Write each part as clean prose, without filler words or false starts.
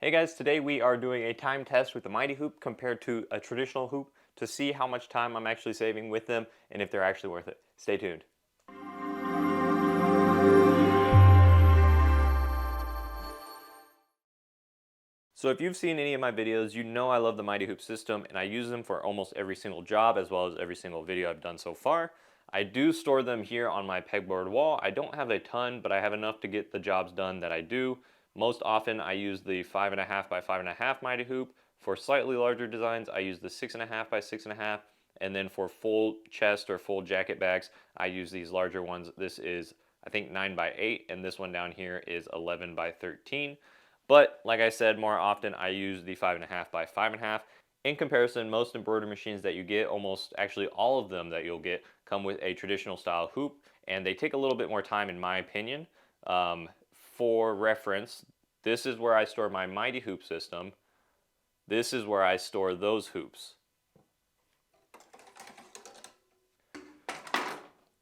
Hey guys, today we are doing a time test with the Mighty Hoop compared to a traditional hoop to see how much time I'm actually saving with them and if they're actually worth it. Stay tuned. So if you've seen any of my videos, you know I love the Mighty Hoop system and I use them for almost every single job as well as every single video I've done so far. I do store them here on my pegboard wall. I don't have a ton, but I have enough to get the jobs done that I do. Most often I use the 5.5 by 5.5 Mighty Hoop. For slightly larger designs, I use the 6.5 by 6.5. And then for full chest or full jacket bags, I use these larger ones. This is, I think, 9 by 8, and this one down here is 11 by 13. But like I said, more often I use the 5.5 by 5.5. In comparison, most embroidery machines that you get, almost actually all of them that you'll get, come with a traditional style hoop, and they take a little bit more time in my opinion. For reference, this is where I store my Mighty Hoop system. This is where I store those hoops.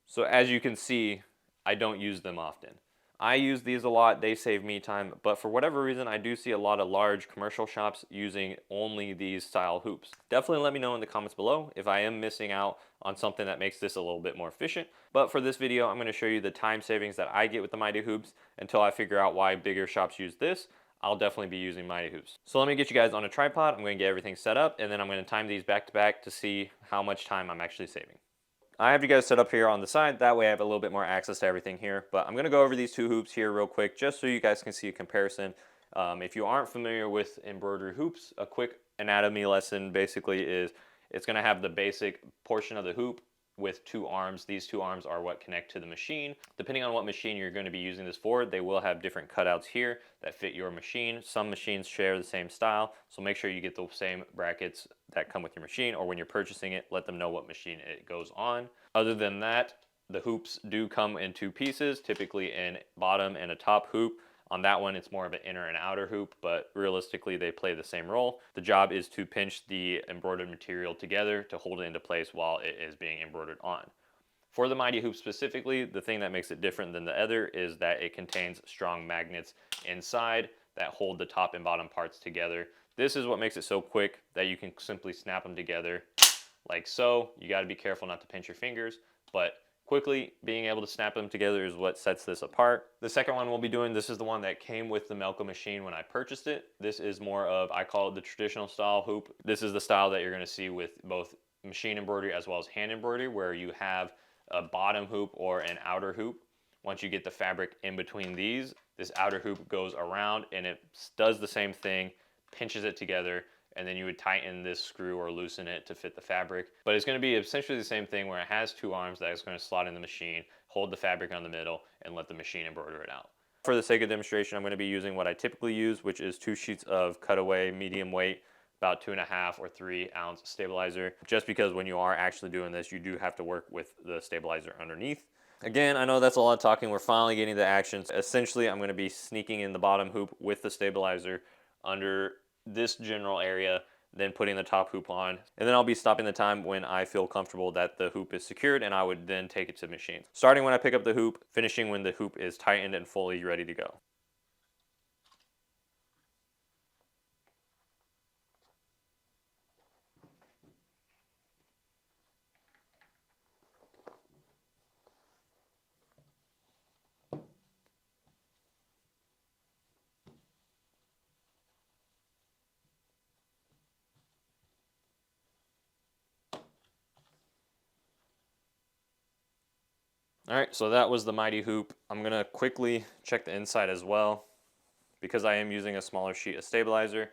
So as you can see, I don't use them often. I use these a lot, they save me time, but for whatever reason I do see a lot of large commercial shops using only these style hoops. Definitely let me know in the comments below if I am missing out on something that makes this a little bit more efficient. But for this video, I'm going to show you the time savings that I get with the Mighty Hoops until I figure out why bigger shops use this. I'll definitely be using Mighty Hoops. So let me get you guys on a tripod, I'm going to get everything set up, and then I'm going to time these back to back to see how much time I'm actually saving. I have you guys set up here on the side, that way I have a little bit more access to everything here, but I'm going to go over these two hoops here real quick just so you guys can see a comparison. If you aren't familiar with embroidery hoops, a quick anatomy lesson basically is it's going to have the basic portion of the hoop with two arms. These two arms are what connect to the machine. Depending on what machine you're going to be using this for, they will have different cutouts here that fit your machine. Some machines share the same style, so make sure you get the same brackets that come with your machine, or when you're purchasing it, let them know what machine it goes on. Other than that, the hoops do come in two pieces, typically a bottom and a top hoop. On that one, it's more of an inner and outer hoop, but realistically, they play the same role. The job is to pinch the embroidered material together to hold it into place while it is being embroidered on. For the Mighty Hoop specifically, the thing that makes it different than the other is that it contains strong magnets inside that hold the top and bottom parts together. This is what makes it so quick that you can simply snap them together like so. You got to be careful not to pinch your fingers, but quickly being able to snap them together is what sets this apart. The second one we'll be doing, this is the one that came with the Melco machine when I purchased it. This is more of, I call it the traditional style hoop. This is the style that you're going to see with both machine embroidery as well as hand embroidery, where you have a bottom hoop or an outer hoop. Once you get the fabric in between these, this outer hoop goes around and it does the same thing, pinches it together, and then you would tighten this screw or loosen it to fit the fabric. But it's going to be essentially the same thing where it has two arms that is going to slot in the machine, hold the fabric on the middle, and let the machine embroider it out. For the sake of demonstration, I'm going to be using what I typically use, which is 2 sheets of cutaway medium weight, about 2.5 or 3 ounce stabilizer, just because when you are actually doing this, you do have to work with the stabilizer underneath. Again, I know that's a lot of talking. We're finally getting to action. Essentially, I'm going to be sneaking in the bottom hoop with the stabilizer under this general area, then putting the top hoop on, and then I'll be stopping the time when I feel comfortable that the hoop is secured, and I would then take it to the machine. Starting when I pick up the hoop, finishing when the hoop is tightened and fully ready to go. All right, so that was the Mighty Hoop. I'm gonna quickly check the inside as well. Because I am using a smaller sheet of stabilizer,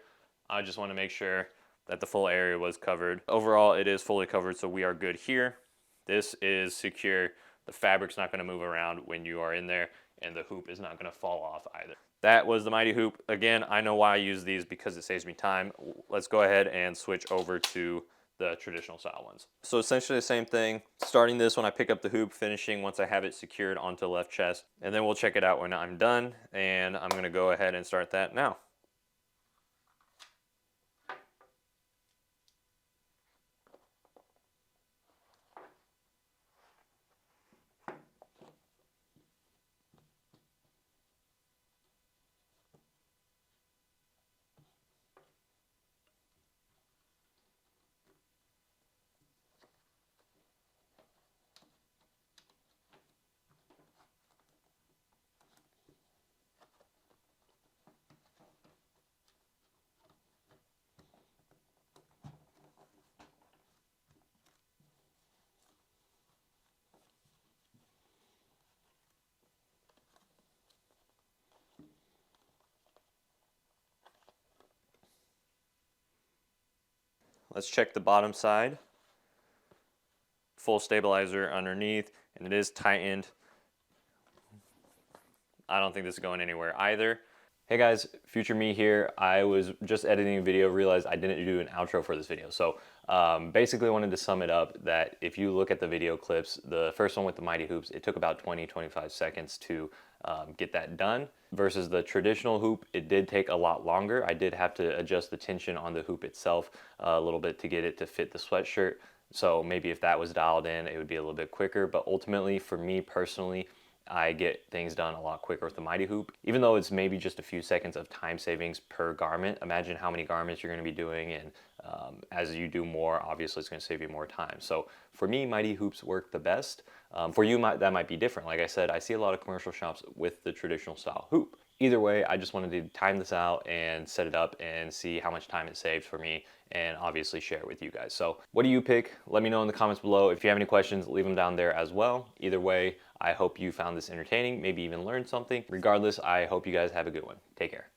I just want to make sure that the full area was covered. Overall, it is fully covered, so we are good here. This is secure. The fabric's not going to move around when you are in there, and the hoop is not going to fall off either. That was the Mighty Hoop. Again, I know why I use these, because it saves me time. Let's go ahead and switch over to the traditional style ones. So essentially the same thing, starting this when I pick up the hoop, finishing once I have it secured onto the left chest, and then we'll check it out when I'm done, and I'm gonna go ahead and start that now. Let's check the bottom side. Full stabilizer underneath, and it is tightened. I don't think this is going anywhere either. Hey guys, future me here. I was just editing a video, realized I didn't do an outro for this video. So basically wanted to sum it up that if you look at the video clips, the first one with the Mighty Hoops, it took about 20-25 seconds to get that done. Versus the traditional hoop, it did take a lot longer. I did have to adjust the tension on the hoop itself a little bit to get it to fit the sweatshirt. So maybe if that was dialed in, it would be a little bit quicker. But ultimately, for me personally, I get things done a lot quicker with the Mighty Hoop. Even though it's maybe just a few seconds of time savings per garment, imagine how many garments you're going to be doing, and as you do more, obviously it's going to save you more time. So for me, Mighty Hoops work the best. For you, that might be different. Like I said, I see a lot of commercial shops with the traditional style hoop. Either way, I just wanted to time this out and set it up and see how much time it saved for me, and obviously share it with you guys. So what do you pick? Let me know in the comments below. If you have any questions, leave them down there as well. Either way, I hope you found this entertaining, maybe even learned something. Regardless, I hope you guys have a good one. Take care.